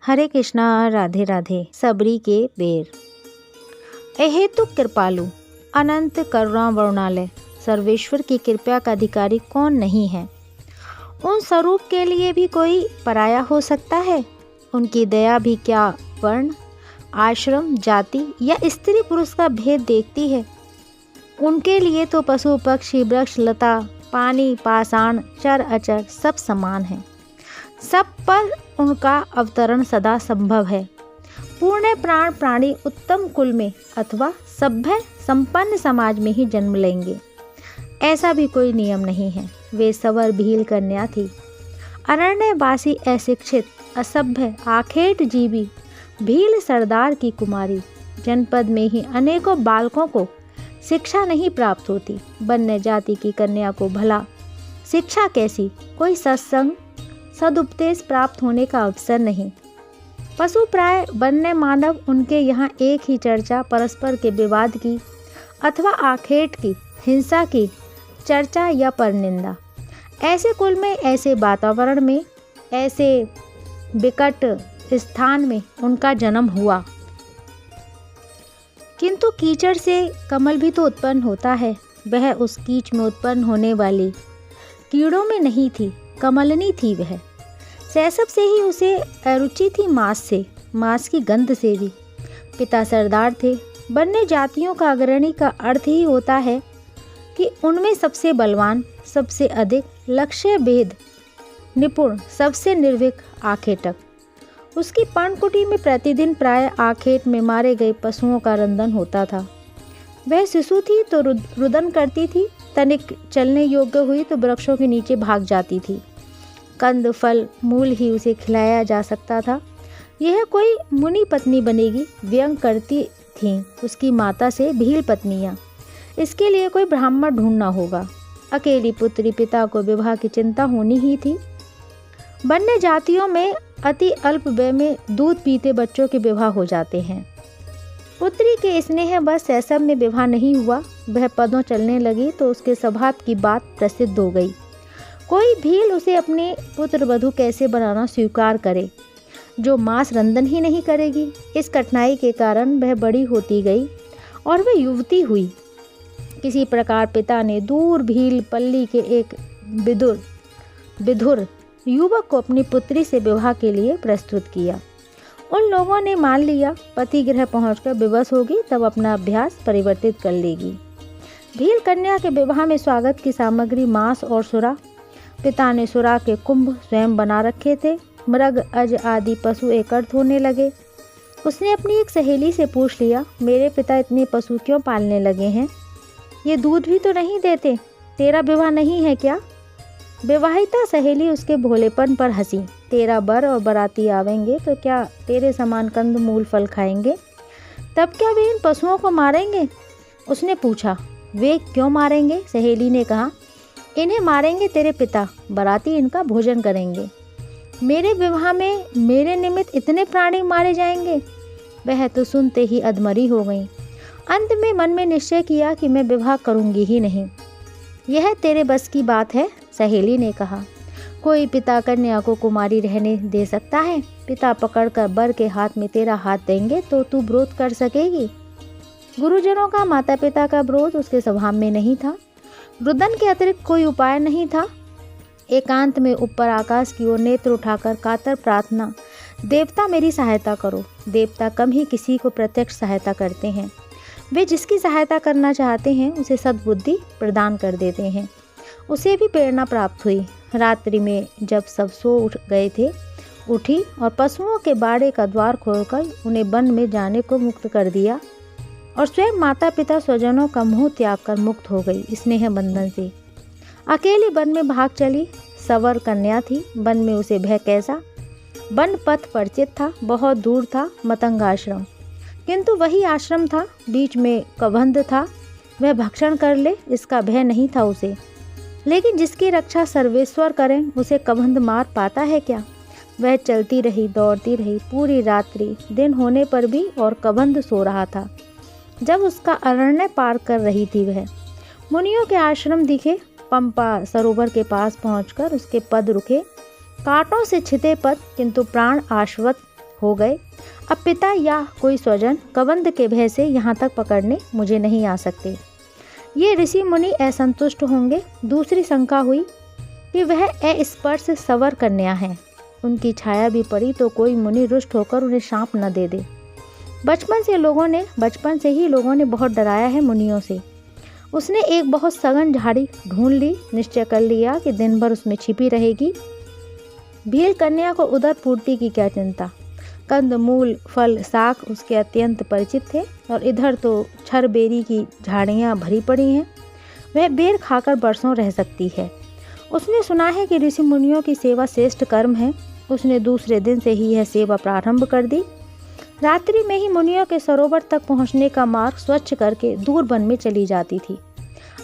हरे कृष्णा, राधे राधे। सबरी के बेर। अहेतुक कृपालु, अनंत करुणा वरुणालय, सर्वेश्वर की कृपा का अधिकारी कौन नहीं है। उन स्वरूप के लिए भी कोई पराया हो सकता है। उनकी दया भी क्या वर्ण, आश्रम, जाति या स्त्री पुरुष का भेद देखती है। उनके लिए तो पशु पक्षी, वृक्ष, लता, पानी, पाषाण, चर अचर सब समान है। सब पर उनका अवतरण सदा संभव है। पूर्ण प्राण प्राणी उत्तम कुल में अथवा सभ्य संपन्न समाज में ही जन्म लेंगे, ऐसा भी कोई नियम नहीं है। वे सवर भील कन्या थी। अरण्यवासी, अशिक्षित, असभ्य, आखेट जीवी भील सरदार की कुमारी। जनपद में ही अनेकों बालकों को शिक्षा नहीं प्राप्त होती। वन्य जाति की कन्या को भला शिक्षा कैसी, कोई सत्संग सदुपदेश प्राप्त होने का अवसर नहीं। पशु प्राय वन्य मानव उनके यहाँ एक ही चर्चा परस्पर के विवाद की अथवा आखेट की, हिंसा की चर्चा या परनिंदा। ऐसे कुल में, ऐसे वातावरण में, ऐसे विकट स्थान में उनका जन्म हुआ। किंतु कीचड़ से कमल भी तो उत्पन्न होता है। वह उस कीच में उत्पन्न होने वाली कीड़ों में नहीं थी, कमलनी थी वह। शैशव से ही उसे अरुचि थी मांस से, मांस की गंध से भी। पिता सरदार थे। वन्य जातियों का अग्रणी का अर्थ ही होता है कि उनमें सबसे बलवान, सबसे अधिक लक्ष्य भेद निपुण, सबसे निर्भीक आखेटक। उसकी पर्णकुटी में प्रतिदिन प्राय आखेट में मारे गए पशुओं का रंधन होता था। वह शिशु थी तो रुदन करती थी, तनिक चलने योग्य हुई तो वृक्षों के नीचे भाग जाती थी। कंद, फल, मूल ही उसे खिलाया जा सकता था। यह कोई मुनि पत्नी बनेगी, व्यंग करती थीं उसकी माता से भील पत्नियाँ। इसके लिए कोई ब्राह्मण ढूंढना होगा। अकेली पुत्री, पिता को विवाह की चिंता होनी ही थी। वन्य जातियों में अति अल्प व्यय में दूध पीते बच्चों के विवाह हो जाते हैं। पुत्री के स्नेह बस शैशव में विवाह नहीं हुआ। वह पदों चलने लगी तो उसके स्वभाव की बात प्रसिद्ध हो गई। कोई भील उसे अपने पुत्र वधू कैसे बनाना स्वीकार करे, जो मांस रंधन ही नहीं करेगी। इस कठिनाई के कारण वह बड़ी होती गई और वह युवती हुई। किसी प्रकार पिता ने दूर भील पल्ली के एक विधुर युवक को अपनी पुत्री से विवाह के लिए प्रस्तुत किया। उन लोगों ने मान लिया। पति गृह पहुंचकर विवश होगी, तब अपना अभ्यास परिवर्तित कर लेगी। भील कन्या के विवाह में स्वागत की सामग्री मांस और सुरा। पिता ने सुरा के कुंभ स्वयं बना रखे थे। मृग, अज आदि पशु एकत्र होने लगे। उसने अपनी एक सहेली से पूछ लिया, मेरे पिता इतने पशु क्यों पालने लगे हैं? ये दूध भी तो नहीं देते। तेरा विवाह नहीं है क्या? विवाहिता सहेली उसके भोलेपन पर हंसी। तेरा बर और बराती आवेंगे तो क्या तेरे समान कंद मूल फल खाएंगे? तब क्या वे इन पशुओं को मारेंगे? उसने पूछा। वे क्यों मारेंगे? सहेली ने कहा, इन्हें मारेंगे तेरे पिता, बराती इनका भोजन करेंगे। मेरे विवाह में मेरे निमित्त इतने प्राणी मारे जाएंगे? वह तो सुनते ही अधमरी हो गई। अंत में मन में निश्चय किया कि मैं विवाह करूंगी ही नहीं। यह तेरे बस की बात है, सहेली ने कहा। कोई पिता कन्या को कुमारी रहने दे सकता है? पिता पकड़कर बर के हाथ में तेरा हाथ देंगे तो तू विरोध कर सकेगी? गुरुजनों का, माता पिता का विरोध उसके स्वभाव में नहीं था। रुदन के अतिरिक्त कोई उपाय नहीं था। एकांत में ऊपर आकाश की ओर नेत्र उठाकर कातर प्रार्थना, देवता मेरी सहायता करो। देवता कम ही किसी को प्रत्यक्ष सहायता करते हैं। वे जिसकी सहायता करना चाहते हैं उसे सद्बुद्धि प्रदान कर देते हैं। उसे भी प्रेरणा प्राप्त हुई। रात्रि में जब सब सो उठ गए थे, उठी और पशुओं के बाड़े का द्वार खोलकर उन्हें वन में जाने को मुक्त कर दिया और स्वयं माता पिता स्वजनों का मोह त्याग कर मुक्त हो गई स्नेह बंधन से। अकेली वन में भाग चली। सवर कन्या थी। वन में उसे भय कैसा? वन पथ परिचित था, बहुत दूर था मतंग आश्रम, किंतु वही आश्रम था, बीच में कबंध था। वह भक्षण कर ले इसका भय नहीं था उसे। लेकिन जिसकी रक्षा सर्वेश्वर करें उसे कबंध मार पाता है क्या? वह चलती रही, दौड़ती रही पूरी रात्रि, दिन होने पर भी, और कबंध सो रहा था। जब उसका अरण्य पार कर रही थी वह, मुनियों के आश्रम दिखे। पंपा सरोवर के पास पहुंचकर उसके पद रुके। कांटों से छिते पद, किंतु प्राण आश्वत हो गए। अब पिता या कोई स्वजन कबंध के भय से यहाँ तक पकड़ने मुझे नहीं आ सकते। ये ऋषि मुनि असंतुष्ट होंगे। दूसरी शंका हुई कि वह अस्पर्श सवर कन्या है, उनकी छाया भी पड़ी तो कोई मुनि रुष्ट होकर उन्हें शाप न दे दे। बचपन से ही लोगों ने बहुत डराया है मुनियों से। उसने एक बहुत सघन झाड़ी ढूंढ ली, निश्चय कर लिया कि दिन भर उसमें छिपी रहेगी। भील कन्या को उदर पूर्ति की क्या चिंता, कंद मूल फल शाक उसके अत्यंत परिचित थे और इधर तो छर बेरी की झाड़ियाँ भरी पड़ी हैं, वह बेर खाकर बरसों रह सकती है। उसने सुना है कि ऋषि मुनियों की सेवा श्रेष्ठ कर्म है। उसने दूसरे दिन से ही यह सेवा प्रारंभ कर दी। रात्रि में ही मुनियों के सरोवर तक पहुँचने का मार्ग स्वच्छ करके दूर वन में चली जाती थी।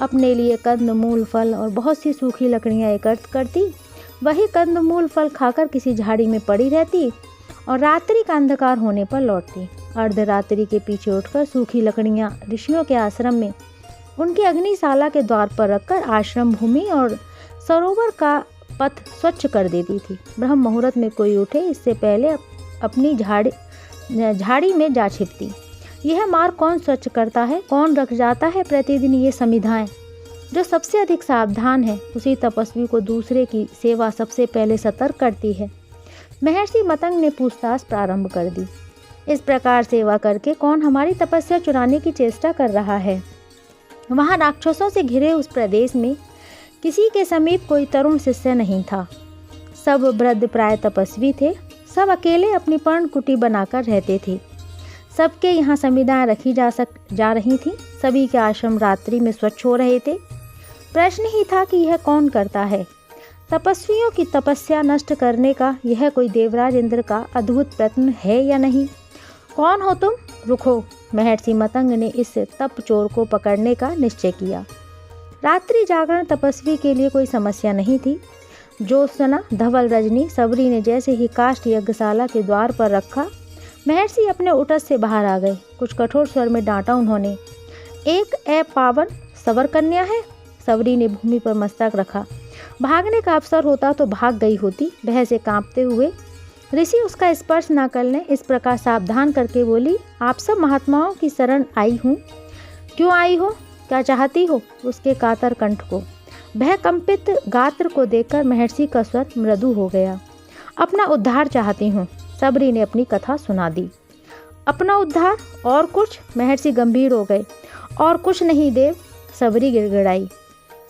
अपने लिए कंद मूल फल और बहुत सी सूखी लकड़ियाँ एकत्र करती, वही कंद मूल फल खाकर किसी झाड़ी में पड़ी रहती और रात्रि का अंधकार होने पर लौटती। अर्धरात्रि के पीछे उठकर सूखी लकड़ियाँ ऋषियों के आश्रम में उनकी अग्निशाला के द्वार पर रखकर आश्रम भूमि और सरोवर का पथ स्वच्छ कर देती थी। ब्रह्म मुहूर्त में कोई उठे इससे पहले अपनी झाड़ी में जा छिपती। यह मार्ग कौन स्वच्छ करता है, कौन रख जाता है प्रतिदिन ये समिधाएं? जो सबसे अधिक सावधान है उसी तपस्वी को दूसरे की सेवा सबसे पहले सतर्क करती है। महर्षि मतंग ने पूछताछ प्रारंभ कर दी। इस प्रकार सेवा करके कौन हमारी तपस्या चुराने की चेष्टा कर रहा है? वहाँ राक्षसों से घिरे उस प्रदेश में किसी के समीप कोई तरुण शिष्य नहीं था। सब वृद्ध प्राय तपस्वी थे। सब अकेले अपनी पर्ण कुटी बनाकर रहते थे। सबके यहाँ समिधाएं रखी जा रही थीं। सभी के आश्रम रात्रि में स्वच्छ हो रहे थे। प्रश्न ही था कि यह कौन करता है? तपस्वियों की तपस्या नष्ट करने का यह कोई देवराज इंद्र का अद्भुत प्रयत्न है या नहीं? कौन हो तुम? रुको। महर्षि मतंग ने इस तप चोर को पकड़ने का निश्चय किया। रात्रि जागरण तपस्वी के लिए कोई समस्या नहीं थी। ज्योत्सना धवल रजनी सबरी ने जैसे ही काष्ठ यज्ञशाला के द्वार पर रखा, महर्षि अपने उटस से बाहर आ गए। कुछ कठोर स्वर में डांटा उन्होंने। एक अपावन सवर कन्या है। सबरी ने भूमि पर मस्तक रखा। भागने का अवसर होता तो भाग गई होती। भय से कांपते हुए ऋषि उसका स्पर्श न कर लें इस प्रकार सावधान करके बोली, आप सब महात्माओं की शरण आई हूँ। क्यों आई हो? क्या चाहती हो? उसके कातर कंठ को, भय कंपित गात्र को देखकर महर्षि का स्वर मृदु हो गया। अपना उद्धार चाहती हूँ। सबरी ने अपनी कथा सुना दी। अपना उद्धार? और कुछ? महर्षि गंभीर हो गए। और कुछ नहीं देव, सबरी गिड़गिड़ाई।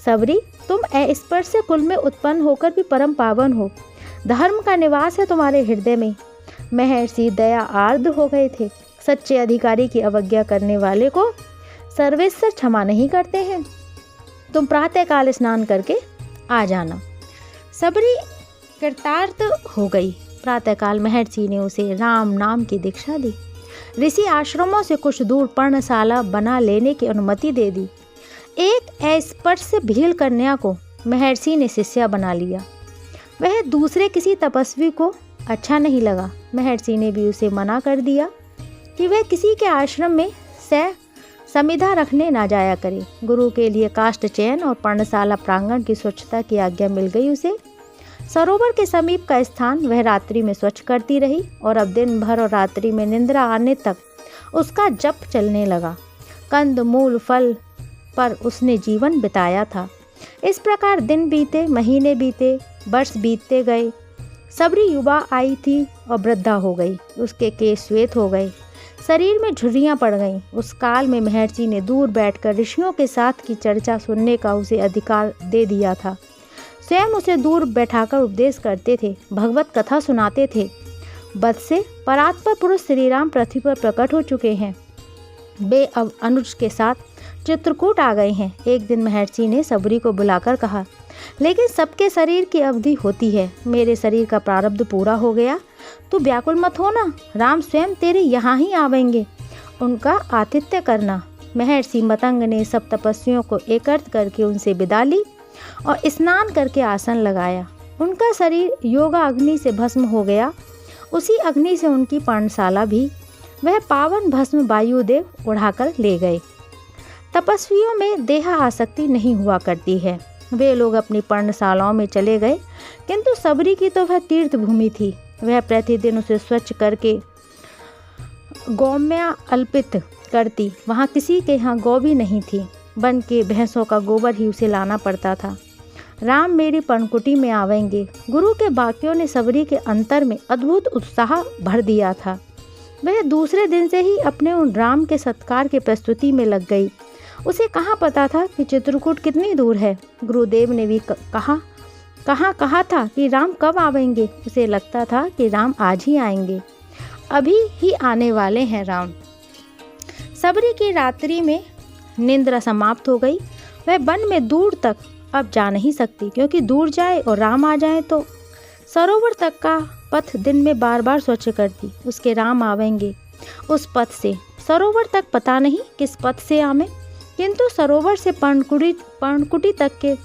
सबरी, तुम अस्पर्श से कुल में उत्पन्न होकर भी परम पावन हो। धर्म का निवास है तुम्हारे हृदय में। महर्षि दया आर्द्र हो गए थे। सच्चे अधिकारी की अवज्ञा करने वाले को सर्वेश्वर क्षमा नहीं करते हैं। तुम प्रातःकाल स्नान करके आ जाना। सबरी कृतार्थ हो गई। प्रातःकाल महर्षि ने उसे राम नाम की दीक्षा दी। ऋषि आश्रमों से कुछ दूर पर्णशाला बना लेने की अनुमति दे दी। एक अस्पर्श भील कन्या को महर्षि ने शिष्या बना लिया। वह दूसरे किसी तपस्वी को अच्छा नहीं लगा। महर्षि ने भी उसे मना कर दिया कि वह किसी के आश्रम में समिधा रखने ना जाया करे। गुरु के लिए काष्ठ चयन और पर्णशाला प्रांगण की स्वच्छता की आज्ञा मिल गई उसे। सरोवर के समीप का स्थान वह रात्रि में स्वच्छ करती रही और अब दिन भर और रात्रि में निंद्रा आने तक उसका जप चलने लगा। कंद मूल फल पर उसने जीवन बिताया था। इस प्रकार दिन बीते, महीने बीते, वर्ष बीतते गए। सबरी युवा आई थी और वृद्धा हो गई। उसके केश श्वेत हो गए, शरीर में झुर्रियाँ पड़ गईं। उस काल में महर्षि ने दूर बैठकर ऋषियों के साथ की चर्चा सुनने का उसे अधिकार दे दिया था। स्वयं उसे दूर बैठाकर उपदेश करते थे, भगवत कथा सुनाते थे। बद से परात्पर पुरुष श्री राम पृथ्वी पर प्रकट हो चुके हैं। वे अब अनुज के साथ चित्रकूट आ गए हैं। एक दिन महर्षि ने सबरी को बुलाकर कहा, लेकिन सबके शरीर की अवधि होती है। मेरे शरीर का प्रारब्ध पूरा हो गया। तू व्याकुल मत हो ना, राम स्वयं तेरे यहाँ ही आवेंगे। उनका आतिथ्य करना। महर्षि मतंग ने सब तपस्वियों को एकत्र करके उनसे विदा ली और स्नान करके आसन लगाया। उनका शरीर योगा अग्नि से भस्म हो गया। उसी अग्नि से उनकी पर्णशाला भी। वह पावन भस्म वायुदेव उड़ाकर ले गए। तपस्वियों में देह आसक्ति नहीं हुआ करती है। वे लोग अपनी पर्णशालाओं में चले गए, किंतु सबरी की तो वह तीर्थ भूमि थी। वह प्रतिदिन उसे स्वच्छ करके गौम्या अल्पित करती। वहाँ किसी के यहाँ गौ भी नहीं थी, बन के भैंसों का गोबर ही उसे लाना पड़ता था। राम मेरी पर्णकुटी में आवेंगे। गुरु के वाक्यों ने सबरी के अंतर में अद्भुत उत्साह भर दिया था। वह दूसरे दिन से ही अपने उन राम के सत्कार की प्रस्तुति में लग गई। उसे कहाँ पता था कि चित्रकूट कितनी दूर है। गुरुदेव ने भी कहा था कि राम कब आवेंगे। उसे लगता था कि राम आज ही आएंगे, अभी ही आने वाले हैं राम। सबरी की रात्रि में निंद्रा समाप्त हो गई। वह वन में दूर तक अब जा नहीं सकती, क्योंकि दूर जाए और राम आ जाए तो सरोवर तक का पथ दिन में बार बार स्वच्छ करती। उसके राम आवेंगे उस पथ से। सरोवर तक पता नहीं किस पथ से आवे, किंतु सरोवर से पर्णकुटी तक के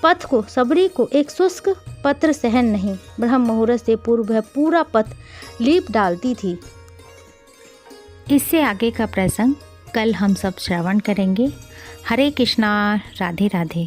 पथ को सबरी को एक शुष्क पत्र सहन नहीं। ब्रह्म मुहूर्त से पूर्व वह पूरा पथ लीप डालती थी। इससे आगे का प्रसंग कल हम सब श्रवण करेंगे। हरे कृष्णा, राधे राधे।